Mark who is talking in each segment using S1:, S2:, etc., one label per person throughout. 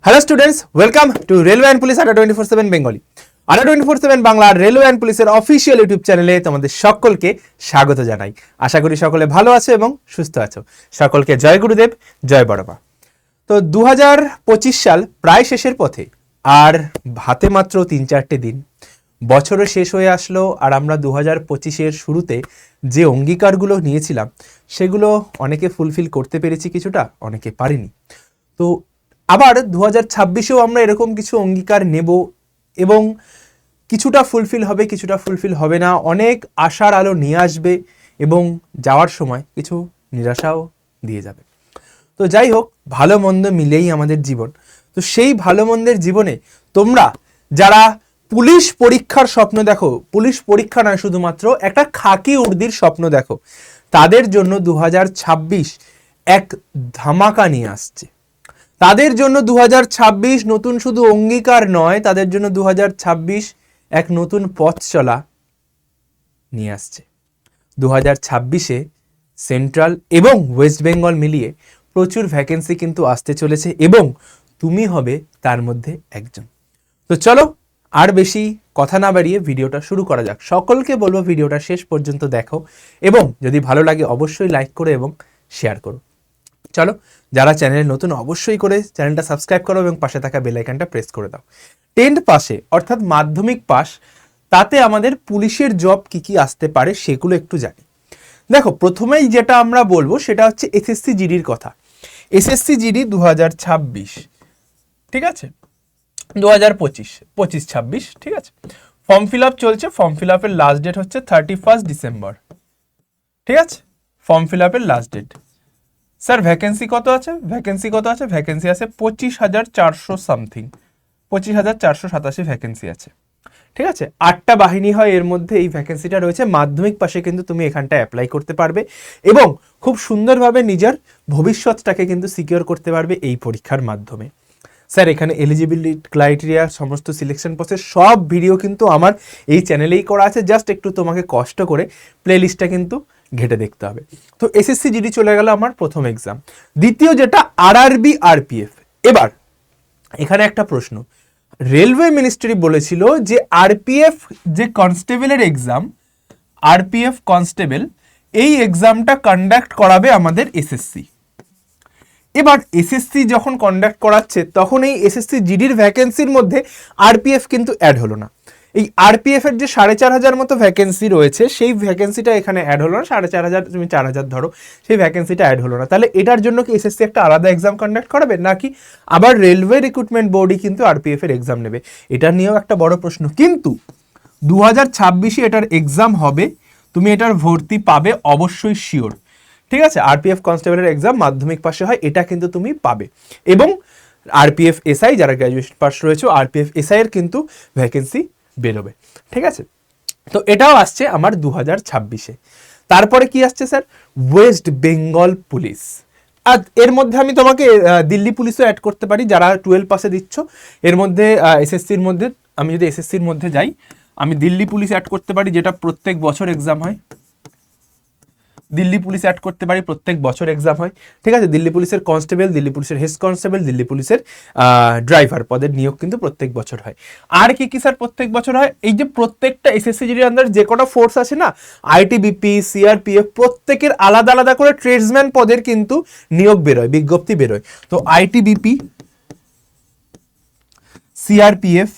S1: Hello students, welcome to railway and police আড্ডা 24/7 Bengali. আড্ডা 24/7 Bangla railway and পুলিশের official YouTube চ্যানেলে তোমাদের সকলকে স্বাগত জানাই। আশা করি সকলে ভালো আছো এবং সুস্থ আছো। সকলকে জয় গুরুদেব, জয় বড়মা। তো 2025 সাল প্রায় শেষের পথে, আর হাতে মাত্র 3-4টে দিন। বছরও শেষ হয়ে আসলো, আর আমরা 2025-এর শুরুতে যে অঙ্গীকারগুলো নিয়েছিলাম সেগুলো অনেকে ফুলফিল করতে পেরেছি, কিছুটা অনেকে পারিনি। তো আবার 2026-এও আমরা এরকম কিছু অঙ্গীকার নেব এবং কিছুটা ফুলফিল হবে, কিছুটা ফুলফিল হবে না। অনেক আশার আলো নিয়ে আসবে এবং যাওয়ার সময় কিছু নিরাশাও দিয়ে যাবে। তো যাই হোক, ভালো মন্দ মিলেই আমাদের জীবন। তো সেই ভালো মন্দের জীবনে তোমরা যারা পুলিশ পরীক্ষার স্বপ্ন দেখো, পুলিশ পরীক্ষা নয়, শুধুমাত্র একটা খাকি উর্দির স্বপ্ন দেখো, তাদের জন্য 2026 এক ধামাকা নিয়ে আসছে। তাদের জন্য 2026 নতুন শুধু অঙ্গীকার নয়, তাদের জন্য 2026 এক নতুন পথ চলা নিয়ে আসছে। 2026-এ সেন্ট্রাল এবং ওয়েস্ট বেঙ্গল মিলিয়ে প্রচুর ভ্যাকেন্সি কিন্তু আসতে চলেছে এবং তুমি হবে তার মধ্যে একজন। তো চলো আর বেশি কথা না বাড়িয়ে ভিডিওটা শুরু করা যাক। সকলকে বলবো ভিডিওটা শেষ পর্যন্ত দেখো এবং যদি ভালো লাগে অবশ্যই লাইক করো এবং শেয়ার করো। চলো, যারা চ্যানেলে নতুন অবশ্যই করে চ্যানেলটা সাবস্ক্রাইব করো এবং পাশে থাকা বেল আইকনটা প্রেস করে দাও। 10th পাশে অর্থাৎ মাধ্যমিক পাস, তাতে আমাদের পুলিশের জব কি কি আসতে পারে সেগুলো একটু জানি। দেখো, প্রথমেই যেটা আমরা বলবো সেটা হচ্ছে এসএসসি জিডির কথা। এসএসসি জিডি 2026, ঠিক আছে, 2025-26, ঠিক আছে। ফর্ম ফিল আপ চলছে। ফর্ম ফিল আপের লাস্ট ডেট হচ্ছে 31 ডিসেম্বর, ঠিক আছে। ফর্ম ফিল আপের লাস্ট ডেট। স্যার ভ্যাকেন্সি কত আছে? ভ্যাকেন্সি আছে 25,400 সামথিং, 25,487 ভ্যাকেন্সি আছে, ঠিক আছে। 8টা বাহিনী হয়, এর মধ্যে এই ভ্যাকেন্সিটা রয়েছে। মাধ্যমিক পাশে কিন্তু তুমি এখানটা অ্যাপ্লাই করতে পারবে এবং খুব সুন্দরভাবে নিজের ভবিষ্যৎটাকে কিন্তু সিকিউর করতে পারবে এই পরীক্ষার মাধ্যমে। স্যার এখানে এলিজিবিলিটি ক্রাইটেরিয়া, সমস্ত সিলেকশন প্রসেস সব ভিডিও কিন্তু আমার এই চ্যানেলেই করা আছে। জাস্ট একটু তোমাকে কষ্ট করে প্লেলিস্টটা কিন্তু ঘেটে দেখতে হবে। তো এসএসসি জিডি চলে গেল আমার প্রথম এক্সাম। দ্বিতীয় যেটা আরআরবি আরপিএফ। এবার এখানে একটা প্রশ্ন, রেলওয়ে মিনিস্ট্রি বলেছিল যে আরপিএফ যে কনস্টেবলের এক্সাম, আরপিএফ কনস্টেবল, এই এক্সামটা কন্ডাক্ট করাবে আমাদের এসএসসি। এবার এসএসসি যখন কন্ডাক্ট করাচ্ছে তখন এই এসএসসি জিডির ভ্যাকেন্সির মধ্যে আরপিএফ কিন্তু অ্যাড হলো না। এই আরপিএফ এর যে 4,500 মতো ভ্যাকেন্সি রয়েছে, সেই ভ্যাকেন্সিটা এখানে অ্যাড হলো না। 4,500, তুমি 4,000 ধরো, সেই ভ্যাকেন্সিটা অ্যাড হলো না। তাহলে এটার জন্য কি এসএসসি একটা আলাদা এক্সাম কন্ডাক্ট করাবে, নাকি আবার রেলওয়ে রিক্রুটমেন্ট বোর্ডই কিন্তু আরপিএফ এর এক্সাম নেবে? এটা নিয়েও একটা বড় প্রশ্ন। কিন্তু 2026-এ এটার এক্সাম হবে, তুমি এটার ভর্তি পাবে অবশ্যই, শিওর, ঠিক আছে। আরপিএফ কনস্টেবলের এক্সাম মাধ্যমিক পাশে হয়, এটা কিন্তু তুমি পাবে। এবং আরপিএফ এসআই যারা গ্র্যাজুয়েশন পাস রয়েছে, আরপিএফ এসআই এর কিন্তু ভ্যাকেন্সি বেরোবে, ঠিক আছে। তো এটাও আসছে আমার 2026-এ। তারপরে কি আসছে স্যার? West Bengal police. আর এর মধ্যে আমি তোমাকে দিল্লি পুলিশও অ্যাড করতে পারি, যারা 12 পাসে দিচ্ছ। এর মধ্যে এসএসসির মধ্যে, আমি যদি এসএসসির মধ্যে যাই, আমি দিল্লি পুলিশ অ্যাড করতে পারি, যেটা প্রত্যেক বছর এক্সাম হয়। দিল্লি পুলিশ অ্যাড করতে পারি, প্রত্যেক বছর এক্সাম হয়, ঠিক আছে। দিল্লি পুলিশের কনস্টেবল, দিল্লি পুলিশের হেড কনস্টেবল, দিল্লি পুলিশের ড্রাইভার পদের নিয়োগ কিন্তু প্রত্যেক বছর হয়। আর কি কি স্যার প্রত্যেক বছর হয়? এই যে প্রত্যেকটা এসএসসি জিডির আন্ডার যে কটা ফোর্স আছে না, আইটিবিপি, সিআরপিএফ, প্রত্যেকের আলাদা আলাদা করে ট্রেডসম্যান পদের কিন্তু নিয়োগ বেরোয়, বিজ্ঞপ্তি বেরোয়। তো আইটিবিপি, সিআরপিএফ,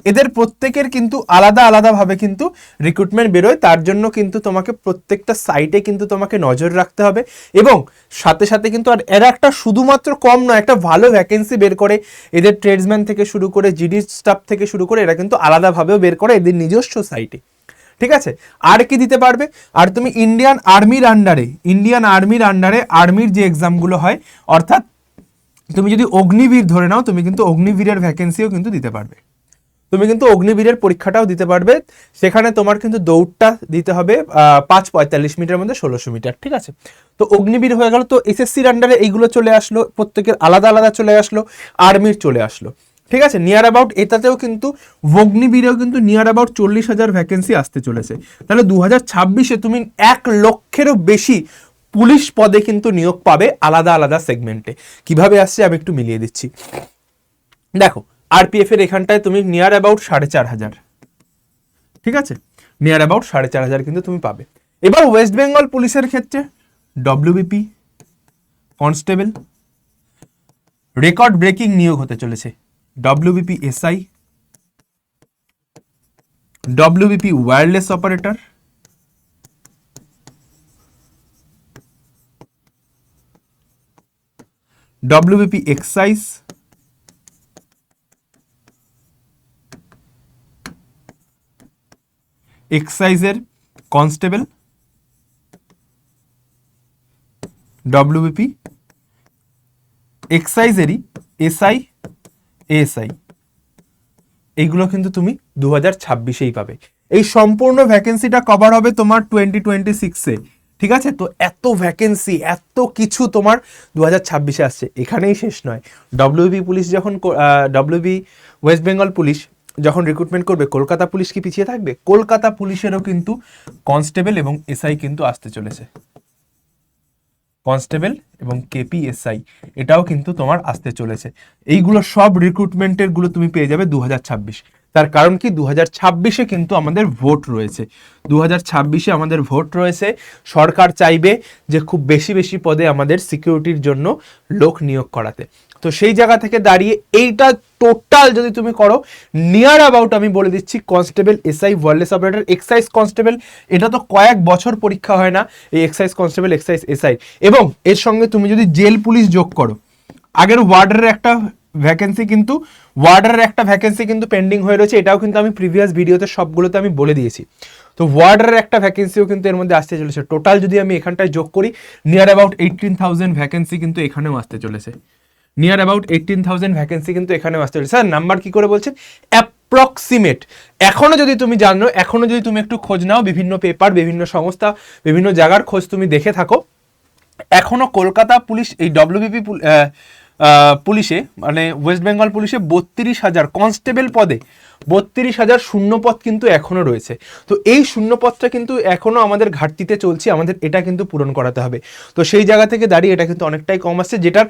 S1: এদের প্রত্যেকের কিন্তু আলাদা আলাদাভাবে কিন্তু রিক্রুটমেন্ট বেরোয়। তার জন্য কিন্তু তোমাকে প্রত্যেকটা সাইটে কিন্তু তোমাকে নজর রাখতে হবে এবং সাথে সাথে কিন্তু আর এরা একটা শুধুমাত্র কম নয়, একটা ভালো ভ্যাকেন্সি বের করে। এদের ট্রেডসম্যান থেকে শুরু করে জিডি স্টাফ থেকে শুরু করে এরা কিন্তু আলাদাভাবেও বের করে এদের নিজস্ব সাইটে, ঠিক আছে। আর কি দিতে পারবে? আর তুমি ইন্ডিয়ান আর্মির আন্ডারে আর্মির যে এক্সামগুলো হয়, অর্থাৎ তুমি যদি অগ্নিবীর ধরে নাও, তুমি কিন্তু অগ্নিবীরের ভ্যাকেন্সিও কিন্তু দিতে পারবে। তুমি কিন্তু অগ্নিবীরের পরীক্ষাটাও দিতে পারবে। সেখানে তোমার কিন্তু দৌড়টা দিতে হবে 5:45 মিনিটের মধ্যে 1600 মিটার, ঠিক আছে। তো অগ্নিবীর হয়ে গেল। তো এসএসসির আন্ডারে এইগুলো চলে আসলো, প্রত্যেকের আলাদা আলাদা চলে আসলো, আর্মির চলে আসলো, ঠিক আছে। নিয়ার অ্যাবাউট এটাতেও কিন্তু অগ্নিবীরেও কিন্তু নিয়ার অ্যাবাউট 40,000 ভ্যাকেন্সি আসতে চলেছে। তাহলে 2026-এ তুমি 1 লক্ষেরও বেশি পুলিশ পদে কিন্তু নিয়োগ পাবে আলাদা আলাদা সেগমেন্টে। কিভাবে আসছে আমি একটু মিলিয়ে দিচ্ছি। দেখো আরপিএফ এর এখানটায় তুমি নিয়ার অ্যাবাউট 4,500, ঠিক আছে, নিয়ার অ্যাবাউট 4,500 কিন্তু তুমি পাবে। এবার ওয়েস্ট বেঙ্গল পুলিশের ক্ষেত্রে ডব্লিউবিপি কনস্টেবল রেকর্ড ব্রেকিং নিয়োগ হতে চলেছে, WBP SI, WBP wireless operator, WBP excise, এক্সাইজের কনস্টেবল, ডব্লিউবিপি এক্সাইজেরই এসআই, এএসআই, এইগুলো কিন্তু তুমি 2026-এই পাবে। এই সম্পূর্ণ ভ্যাকেন্সিটা কভার হবে তোমার 2026-এ, ঠিক আছে। তো এত ভ্যাকেন্সি, এত কিছু তোমার 2026-এ আসছে, এখানেই শেষ নয়। ডব্লিউবি পুলিশ যখন ডব্লিউবি ওয়েস্ট বেঙ্গল পুলিশ যখন রিক্রুটমেন্ট করবে, কলকাতা পুলিশ কি পিছিয়ে থাকবে? কলকাতা পুলিশেরও কিন্তু কনস্টেবল এবং এসআই কিন্তু আসতে চলেছে, কনস্টেবল এবং কেপিএসআই এটাও কিন্তু তোমার আসতে চলেছে। এইগুলো সব রিক্রুটমেন্টের গুলো তুমি পেয়ে যাবে 2026। তার কারণ কি, 2026-এ কিন্তু আমাদের ভোট রয়েছে, 2026-এ আমাদের ভোট রয়েছে। সরকার চাইবে যে খুব বেশি বেশি পদে আমাদের সিকিউরিটির জন্য লোক নিয়োগ করাতে। তো সেই জায়গা থেকে দাঁড়িয়ে এইটা টোটাল যদি তুমি করো, নিয়ার অ্যাবাউট আমি বলে দিচ্ছি, constable, SI, wireless operator, excise constable, এটা তো কয়েক বছর পরীক্ষা হয় না, এই এক্সাইজ কনস্টেবল, এক্সাইজ এসআই, এবং এর সঙ্গে তুমি যদি জেল পুলিশ যোগ করো, আগের ওয়ার্ডের একটা ভ্যাকেন্সি কিন্তু পেন্ডিং হয়ে রয়েছে, এটাও কিন্তু আমি প্রিভিয়াস ভিডিওতে সবগুলোতে আমি বলে দিয়েছি। তো ওয়ার্ডের একটা ভ্যাকেন্সিও কিন্তু এর মধ্যে আসতে চলেছে। টোটাল যদি আমি এখানটায় যোগ করি, নিয়ার অ্যাবাউট 18,000 ভ্যাকেন্সি কিন্তু এখানেও আসতে চলেছে, নিয়ার অ্যাবাউট 18,000 ভ্যাকেন্সি কিন্তু এখানেও আসতে চলেছে। স্যার নাম্বার কি করে বলছেন? অ্যাপ্রক্সিমেট। এখনো যদি তুমি জানো, এখনো যদি তুমি একটু খোঁজ নাও, বিভিন্ন পেপার, বিভিন্ন সংস্থা, বিভিন্ন জায়গার খোঁজ তুমি দেখে থাকো, এখনো কলকাতা পুলিশ এই ডব্লিউবিপি পুলিশে, মানে ওয়েস্ট বেঙ্গল পুলিশে 32,000 কনস্টেবল পদে 32,000 শূন্য পদ কিন্তু এখনো রয়েছে। তো এই শূন্য পদটা কিন্তু এখনো আমাদের ঘাটতিতে চলছে, আমাদের এটা কিন্তু পূরণ করাতে হবে। তো সেই জায়গা থেকে দাঁড়িয়ে এটা কিন্তু অনেকটাই কম আসছে, যেটার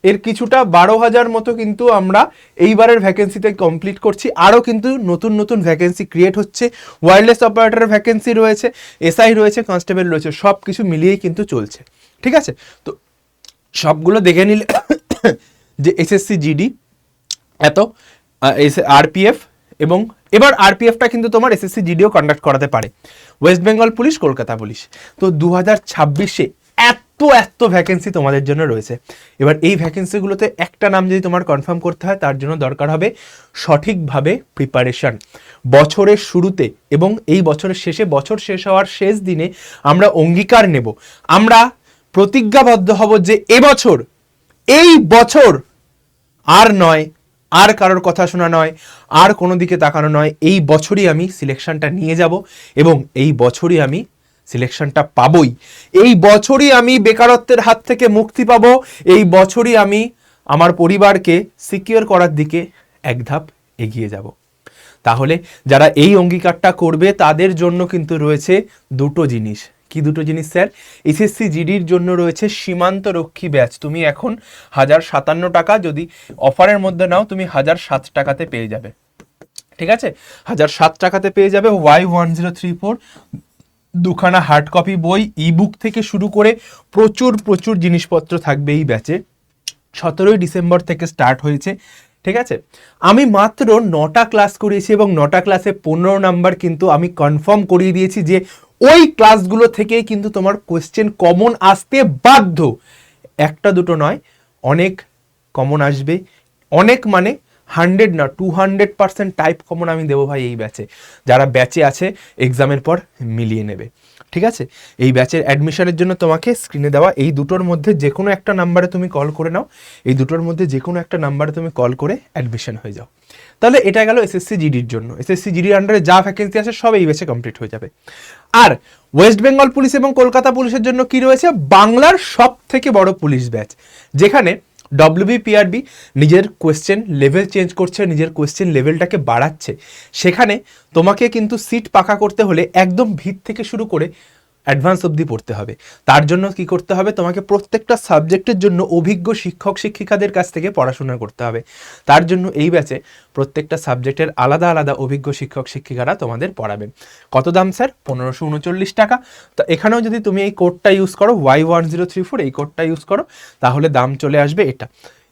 S1: এর কিছুটা 12,000 মতো কিন্তু আমরা এইবারের ভ্যাকেন্সিতে কমপ্লিট করছি। আরও কিন্তু নতুন নতুন ভ্যাকেন্সি ক্রিয়েট হচ্ছে, ওয়্যারলেস অপারেটরের ভ্যাকেন্সি রয়েছে, এসআই রয়েছে, কনস্টেবল রয়েছে, সব কিছু মিলিয়েই কিন্তু চলছে, ঠিক আছে। তো সবগুলো দেখে নিলে যে এসএসসি জিডি এত, আরপিএফ, এবং এবার আরপিএফটা কিন্তু তোমার এসএসসি জিডিও কন্ডাক্ট করাতে পারে, West Bengal police, Kolkata police. তো 2026-এ এত ভ্যাকেন্সি তোমাদের জন্য রয়েছে। এবার এই ভ্যাকেন্সিগুলোতে একটা নাম যদি তোমার কনফার্ম করতে হয়, তার জন্য দরকার হবে সঠিকভাবে প্রিপারেশন। বছরের শুরুতে এবং এই বছরের শেষে, বছর শেষ হওয়ার শেষ দিনে আমরা অঙ্গীকার নেব, আমরা প্রতিজ্ঞাবদ্ধ হব যে এই বছর আর নয়, আর কারোর কথা শোনা নয়, আর কোনো দিকে তাকানো নয়, এই বছরই আমি সিলেকশনটা নিয়ে যাব এবং এই বছরই আমি সিলেকশনটা পাবই, এই বছরই আমি বেকারত্বের হাত থেকে মুক্তি পাবো, এই বছরই আমি আমার পরিবারকে সিকিউর করার দিকে এক ধাপ এগিয়ে যাব। তাহলে যারা এই অঙ্গীকারটা করবে তাদের জন্য কিন্তু রয়েছে দুটো জিনিস। কি দুটো জিনিস স্যার? এসএসসি জিডির জন্য রয়েছে সীমান্ত রক্ষী ব্যাচ। তুমি এখন 1,057 টাকা যদি অফারের মধ্যে নাও, তুমি 1,007 টাকাতে পেয়ে যাবে, ঠিক আছে, 1,007 টাকাতে পেয়ে যাবে Y1034, দুখানা হার্ড কপি বই, ইবুক থেকে শুরু করে প্রচুর জিনিসপত্র থাকবে এই ব্যাচে। 17ই ডিসেম্বর থেকে স্টার্ট হয়েছে, ঠিক আছে। আমি মাত্র 9টা ক্লাস করিয়েছি এবং 9টা ক্লাসে 15 নাম্বার কিন্তু আমি কনফার্ম করিয়ে দিয়েছি যে ওই ক্লাসগুলো থেকেই কিন্তু তোমার কোয়েশ্চেন কমন আসতে বাধ্য। একটা দুটো নয়, অনেক কমন আসবে, অনেক মানে 100 না 200% টাইপ কমন আমি দেবো ভাই এই ব্যাচে। যারা ব্যাচে আছে এক্সামের পর মিলিয়ে নেবে, ঠিক আছে। এই ব্যাচের অ্যাডমিশনের জন্য তোমাকে স্ক্রিনে দেওয়া এই দুটোর মধ্যে যে কোনো একটা নাম্বারে তুমি কল করে নাও, এই দুটোর মধ্যে যে কোনো একটা নাম্বারে তুমি কল করে অ্যাডমিশন হয়ে যাও। তাহলে এটা গেল এসএসসি জিডির জন্য। এসএসসি জিডির আন্ডারে যা ভ্যাকেন্সি আছে সব এই ব্যাচে কমপ্লিট হয়ে যাবে। আর ওয়েস্ট বেঙ্গল পুলিশ এবং কলকাতা পুলিশের জন্য কি রয়েছে? বাংলার সব থেকে বড় পুলিশ ব্যাচ, যেখানে ডব্লিউবিপিআরবি নিজের কোয়েশ্চেন লেভেল চেঞ্জ করছে, নিজের কোয়েশ্চেন লেভেলটাকে বাড়াচ্ছে। সেখানে তোমাকে কিন্তু সিট পাকা করতে হলে একদম ভিত থেকে শুরু করে অ্যাডভান্স অবধি পড়তে হবে। তার জন্য কি করতে হবে, তোমাকে প্রত্যেকটা সাবজেক্টের জন্য অভিজ্ঞ শিক্ষক শিক্ষিকাদের কাছ থেকে পড়াশোনা করতে হবে। তার জন্য এই ব্যাচে প্রত্যেকটা সাবজেক্টের আলাদা আলাদা অভিজ্ঞ শিক্ষক শিক্ষিকারা তোমাদের পড়াবেন। কত দাম স্যার? 1539 টাকা। তো এখানেও যদি তুমি এই কোডটা ইউজ করো Y1034, এই কোডটা ইউজ করো, তাহলে দাম চলে আসবে এটা।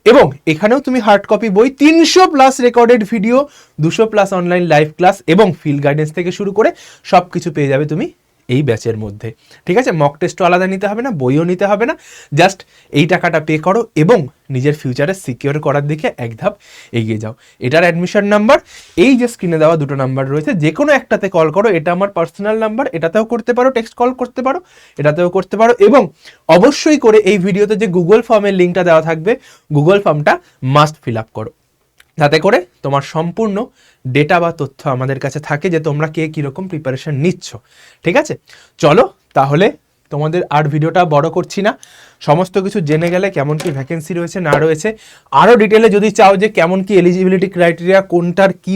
S1: এবং এখানেও তুমি হার্ড কপি বই, 300+ recorded video, 200+ online live class এবং ফিল্ড গাইডেন্স থেকে শুরু করে সব কিছু পেয়ে যাবে তুমি এই ব্যাচের মধ্যে। ঠিক আছে, মক টেস্টও আলাদা নিতে হবে না, বইও নিতে হবে না, জাস্ট এই টাকাটা পে করো এবং নিজের ফিউচারে সিকিওর করার দিকে এক ধাপ এগিয়ে যাও। এটার অ্যাডমিশন নাম্বার এই যে স্ক্রিনে দেওয়া দুটো নাম্বার রয়েছে, যে কোনো একটাতে কল করো। এটা আমার পার্সোনাল নাম্বার, এটাতেও করতে পারো, টেক্সট কল করতে পারো, এটাতেও করতে পারো। এবং অবশ্যই করে এই ভিডিওতে যে গুগল ফর্মের লিঙ্কটা দেওয়া থাকবে, গুগল ফর্মটা মাস্ট ফিল আপ করো, যাতে করে তোমার সম্পূর্ণ ডেটা বা তথ্য আমাদের কাছে থাকে যে তোমরা কে কীরকম প্রিপারেশন নিচ্ছ। ঠিক আছে, চলো তাহলে তোমাদের আর ভিডিওটা বড় করছি না। সমস্ত কিছু জেনে গেলে কেমন কি ভ্যাকেন্সি রয়েছে না রয়েছে, আরও ডিটেলে যদি চাও যে কেমন কি এলিজিবিলিটি ক্রাইটেরিয়া, কোনটার কি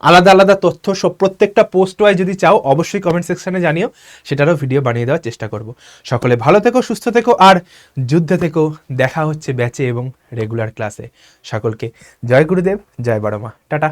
S1: আলাদা আলাদা তথ্য, সব প্রত্যেকটা পোস্ট ওয়াইজ যদি চাও অবশ্যই কমেন্ট সেকশনে জানিও, সেটারও ভিডিও বানিয়ে দেওয়ার চেষ্টা করব। সকলে ভালো থেকো, সুস্থ থেকো আর যুদ্ধে থেকো। দেখা হচ্ছে ব্যাচে এবং রেগুলার ক্লাসে। সকলকে জয় গুরুদেব, জয় বড় মা, টাটা।